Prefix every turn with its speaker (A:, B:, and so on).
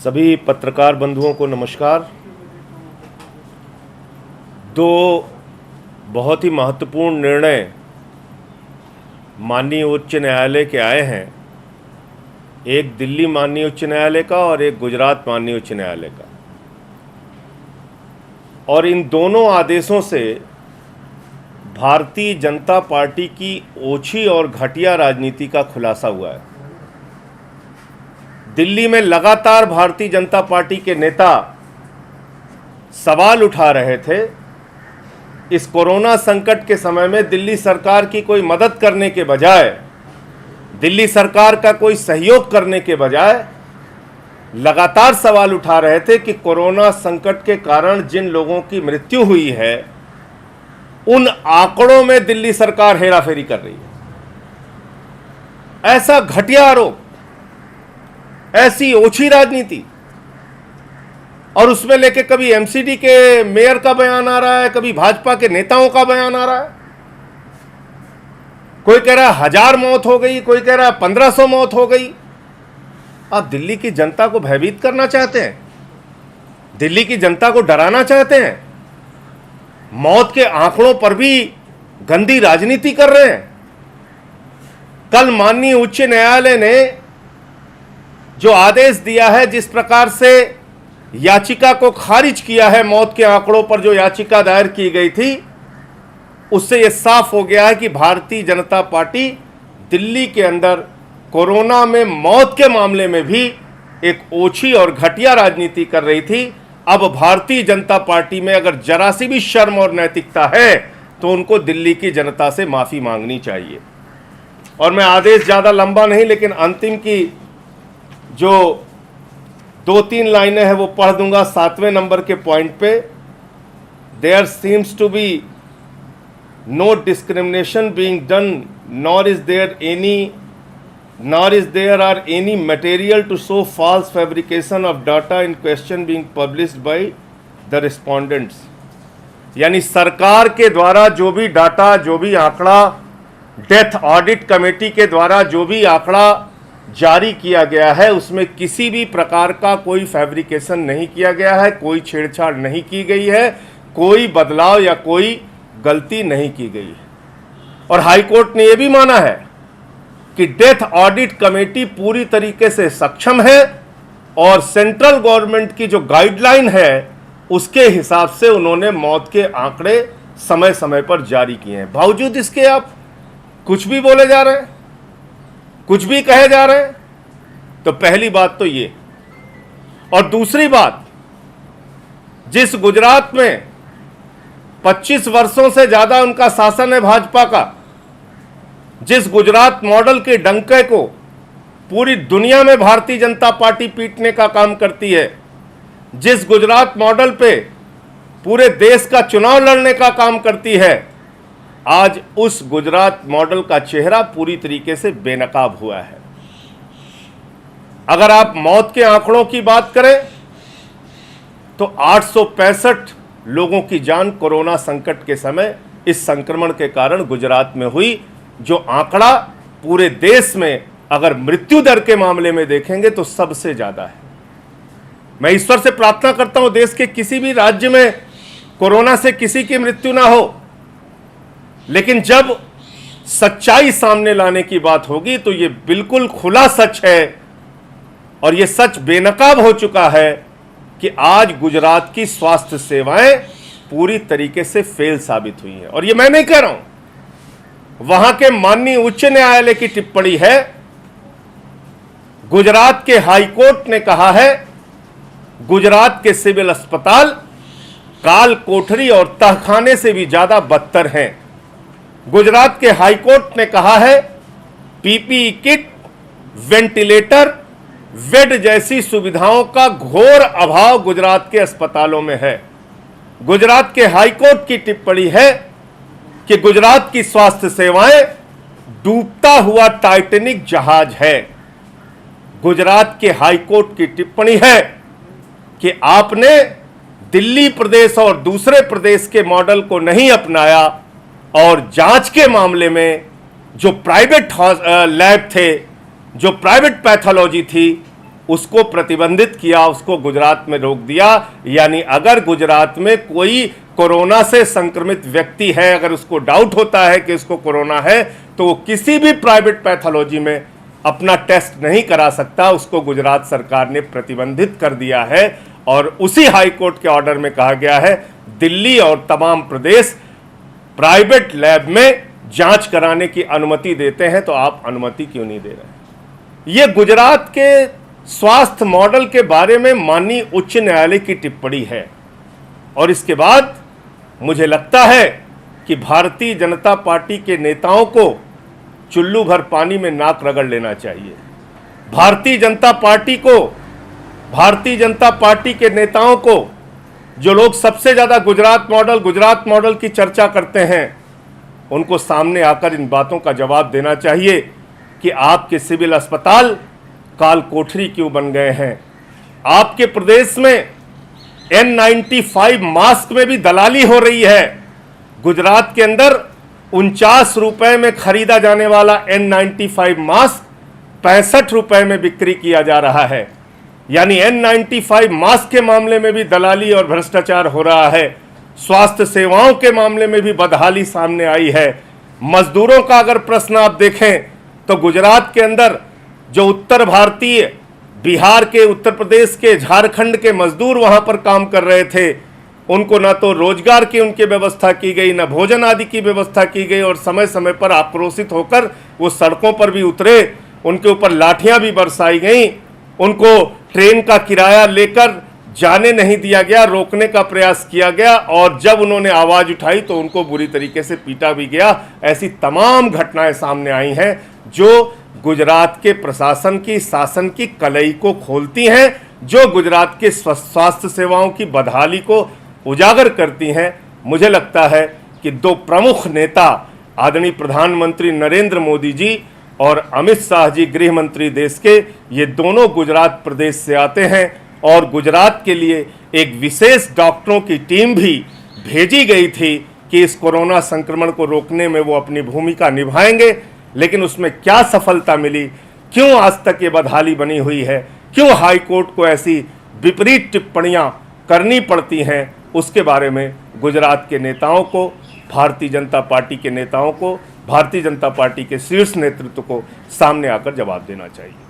A: सभी पत्रकार बंधुओं को नमस्कार। दो बहुत ही महत्वपूर्ण निर्णय माननीय उच्च न्यायालय के आए हैं, एक दिल्ली माननीय उच्च न्यायालय का और एक गुजरात माननीय उच्च न्यायालय का। और इन दोनों आदेशों से भारतीय जनता पार्टी की ओछी और घटिया राजनीति का खुलासा हुआ है। दिल्ली में लगातार भारतीय जनता पार्टी के नेता सवाल उठा रहे थे, इस कोरोना संकट के समय में दिल्ली सरकार की कोई मदद करने के बजाय, दिल्ली सरकार का कोई सहयोग करने के बजाय लगातार सवाल उठा रहे थे कि कोरोना संकट के कारण जिन लोगों की मृत्यु हुई है उन आंकड़ों में दिल्ली सरकार हेराफेरी कर रही है। ऐसा घटिया आरोप, ऐसी ओछी राजनीति, और उसमें लेके कभी एमसीडी के मेयर का बयान आ रहा है, कभी भाजपा के नेताओं का बयान आ रहा है। कोई कह रहा है 1000 मौत हो गई, कोई कह रहा है 1500 मौत हो गई। आप दिल्ली की जनता को भयभीत करना चाहते हैं, दिल्ली की जनता को डराना चाहते हैं, मौत के आंकड़ों पर भी गंदी राजनीति कर रहे हैं। कल माननीय उच्च न्यायालय ने जो आदेश दिया है, जिस प्रकार से याचिका को खारिज किया है, मौत के आंकड़ों पर जो याचिका दायर की गई थी, उससे यह साफ हो गया है कि भारतीय जनता पार्टी दिल्ली के अंदर कोरोना में मौत के मामले में भी एक ओछी और घटिया राजनीति कर रही थी। अब भारतीय जनता पार्टी में अगर जरा सी भी शर्म और नैतिकता है तो उनको दिल्ली की जनता से माफी मांगनी चाहिए। और मैं आदेश ज्यादा लंबा नहीं, लेकिन अंतिम की जो 2-3 लाइनें हैं वो पढ़ दूंगा। 7वें नंबर के पॉइंट पे, there seems to be no discrimination being done, nor is there are any material to show false fabrication of data in question being published by the respondents. यानी सरकार के द्वारा जो भी डाटा, जो भी आंकड़ा, डेथ ऑडिट कमेटी के द्वारा जो भी आंकड़ा जारी किया गया है, उसमें किसी भी प्रकार का कोई फैब्रिकेशन नहीं किया गया है, कोई छेड़छाड़ नहीं की गई है, कोई बदलाव या कोई गलती नहीं की गई है। और हाईकोर्ट ने यह भी माना है कि डेथ ऑडिट कमेटी पूरी तरीके से सक्षम है और सेंट्रल गवर्नमेंट की जो गाइडलाइन है उसके हिसाब से उन्होंने मौत के आंकड़े समय समय पर जारी किए हैं। बावजूद इसके आप कुछ भी बोले जा रहे हैं, कुछ भी कहे जा रहे हैं। तो पहली बात तो ये, और दूसरी बात, जिस गुजरात में 25 वर्षों से ज्यादा उनका शासन है भाजपा का, जिस गुजरात मॉडल के डंके को पूरी दुनिया में भारतीय जनता पार्टी पीटने का काम करती है, जिस गुजरात मॉडल पे पूरे देश का चुनाव लड़ने का काम करती है, आज उस गुजरात मॉडल का चेहरा पूरी तरीके से बेनकाब हुआ है। अगर आप मौत के आंकड़ों की बात करें तो 865 लोगों की जान कोरोना संकट के समय इस संक्रमण के कारण गुजरात में हुई, जो आंकड़ा पूरे देश में अगर मृत्यु दर के मामले में देखेंगे तो सबसे ज्यादा है। मैं ईश्वर से प्रार्थना करता हूं देश के किसी भी राज्य में कोरोना से किसी की मृत्यु ना हो, लेकिन जब सच्चाई सामने लाने की बात होगी तो यह बिल्कुल खुला सच है, और यह सच बेनकाब हो चुका है कि आज गुजरात की स्वास्थ्य सेवाएं पूरी तरीके से फेल साबित हुई हैं। और यह मैं नहीं कह रहा हूं, वहां के माननीय उच्च न्यायालय की टिप्पणी है। गुजरात के हाई कोर्ट ने कहा है गुजरात के सिविल अस्पताल काल कोठरी और तहखाने से भी ज्यादा बदतर हैं। गुजरात के हाई कोर्ट ने कहा है पीपीई किट, वेंटिलेटर, बेड जैसी सुविधाओं का घोर अभाव गुजरात के अस्पतालों में है। गुजरात के हाई कोर्ट की टिप्पणी है कि गुजरात की स्वास्थ्य सेवाएं डूबता हुआ टाइटैनिक जहाज है। गुजरात के हाई कोर्ट की टिप्पणी है कि आपने दिल्ली प्रदेश और दूसरे प्रदेश के मॉडल को नहीं अपनाया, और जांच के मामले में जो प्राइवेट लैब थे, जो प्राइवेट पैथोलॉजी थी, उसको प्रतिबंधित किया, उसको गुजरात में रोक दिया। यानी अगर गुजरात में कोई कोरोना से संक्रमित व्यक्ति है, अगर उसको डाउट होता है कि उसको कोरोना है, तो वो किसी भी प्राइवेट पैथोलॉजी में अपना टेस्ट नहीं करा सकता। उसको गुजरात सरकार ने प्रतिबंधित कर दिया है और उसी हाई कोर्ट के ऑर्डर में कहा गया है दिल्ली और तमाम प्रदेश प्राइवेट लैब में जांच कराने की अनुमति देते हैं, तो आप अनुमति क्यों नहीं दे रहे? ये गुजरात के स्वास्थ्य मॉडल के बारे में माननीय उच्च न्यायालय की टिप्पणी है। और इसके बाद मुझे लगता है कि भारतीय जनता पार्टी के नेताओं को चुल्लू भर पानी में नाक रगड़ लेना चाहिए। भारतीय जनता पार्टी के नेताओं को, जो लोग सबसे ज्यादा गुजरात मॉडल की चर्चा करते हैं, उनको सामने आकर इन बातों का जवाब देना चाहिए कि आपके सिविल अस्पताल काल कोठरी क्यों बन गए हैं। आपके प्रदेश में N95 मास्क में भी दलाली हो रही है। गुजरात के अंदर 49 रुपए में खरीदा जाने वाला N95 मास्क 65 रुपए में बिक्री किया जा रहा है। यानी N95 मास्क के मामले में भी दलाली और भ्रष्टाचार हो रहा है। स्वास्थ्य सेवाओं के मामले में भी बदहाली सामने आई है। मजदूरों का अगर प्रश्न आप देखें तो गुजरात के अंदर जो उत्तर भारतीय, बिहार के, उत्तर प्रदेश के, झारखंड के मजदूर वहां पर काम कर रहे थे, उनको ना तो रोजगार की उनकी व्यवस्था की गई, ना भोजन आदि की व्यवस्था की गई और समय समय पर आक्रोशित होकर वो सड़कों पर भी उतरे, उनके ऊपर लाठियां भी बरसाई गई, उनको ट्रेन का किराया लेकर जाने नहीं दिया गया, रोकने का प्रयास किया गया और जब उन्होंने आवाज उठाई तो उनको बुरी तरीके से पीटा भी गया। ऐसी तमाम घटनाएं सामने आई हैं जो गुजरात के प्रशासन की, शासन की कलई को खोलती हैं, जो गुजरात के स्वास्थ्य सेवाओं की बदहाली को उजागर करती हैं। मुझे लगता है कि दो प्रमुख नेता आदरणीय प्रधानमंत्री नरेंद्र मोदी जी और अमित शाह जी गृह मंत्री देश के, ये दोनों गुजरात प्रदेश से आते हैं और गुजरात के लिए एक विशेष डॉक्टरों की टीम भी भेजी गई थी कि इस कोरोना संक्रमण को रोकने में वो अपनी भूमिका निभाएंगे। लेकिन उसमें क्या सफलता मिली, क्यों आज तक ये बदहाली बनी हुई है, क्यों हाई कोर्ट को ऐसी विपरीत टिप्पणियां करनी पड़ती हैं, उसके बारे में गुजरात के नेताओं को, भारतीय जनता पार्टी के नेताओं को, भारतीय जनता पार्टी के शीर्ष नेतृत्व को सामने आकर जवाब देना चाहिए।